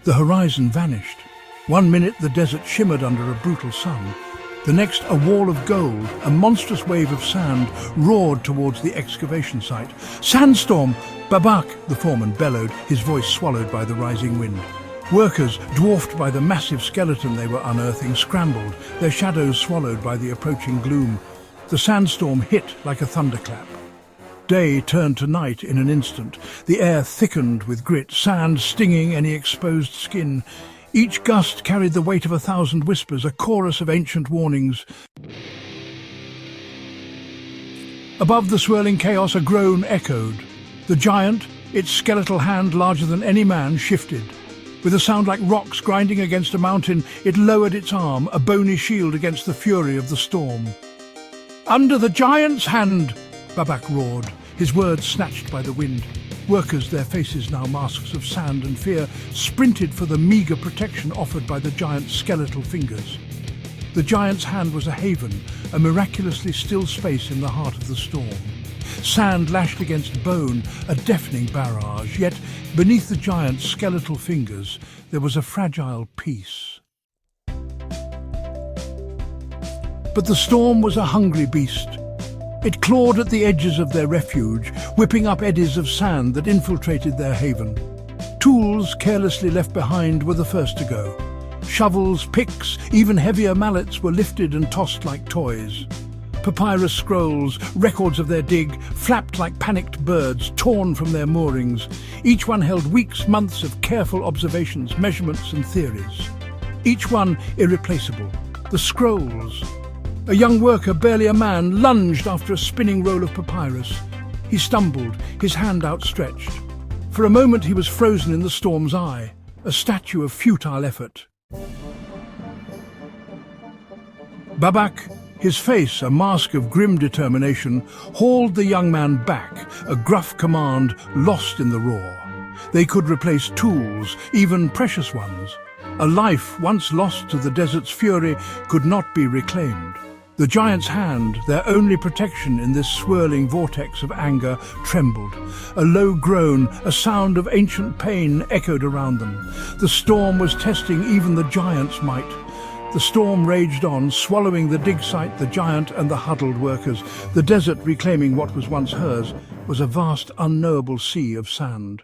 The horizon vanished. 1 minute the desert shimmered under a brutal sun. The next, a wall of gold, a monstrous wave of sand, roared towards the excavation site. "Sandstorm! Babak!" the foreman bellowed, his voice swallowed by the rising wind. Workers, dwarfed by the massive skeleton they were unearthing, scrambled, their shadows swallowed by the approaching gloom. The sandstorm hit like a thunderclap. Day turned to night in an instant. The air thickened with grit, sand stinging any exposed skin. Each gust carried the weight of 1,000 whispers, a chorus of ancient warnings. Above the swirling chaos, a groan echoed. The giant, its skeletal hand larger than any man, shifted. With a sound like rocks grinding against a mountain, it lowered its arm, a bony shield against the fury of the storm. "Under the giant's hand!" Babak roared, his words snatched by the wind. Workers, their faces now masks of sand and fear, sprinted for the meagre protection offered by the giant's skeletal fingers. The giant's hand was a haven, a miraculously still space in the heart of the storm. Sand lashed against bone, a deafening barrage, yet beneath the giant's skeletal fingers there was a fragile peace. But the storm was a hungry beast. It clawed at the edges of their refuge, whipping up eddies of sand that infiltrated their haven. Tools carelessly left behind were the first to go. Shovels, picks, even heavier mallets were lifted and tossed like toys. Papyrus scrolls, records of their dig, flapped like panicked birds torn from their moorings. Each one held weeks, months of careful observations, measurements and theories. Each one irreplaceable. The scrolls. A young worker, barely a man, lunged after a spinning roll of papyrus. He stumbled, his hand outstretched. For a moment he was frozen in the storm's eye, a statue of futile effort. Babak, his face a mask of grim determination, hauled the young man back, a gruff command lost in the roar. They could replace tools, even precious ones. A life once lost to the desert's fury could not be reclaimed. The giant's hand, their only protection in this swirling vortex of anger, trembled. A low groan, a sound of ancient pain echoed around them. The storm was testing even the giant's might. The storm raged on, swallowing the dig site, the giant and the huddled workers. The desert, reclaiming what was once hers, was a vast, unknowable sea of sand.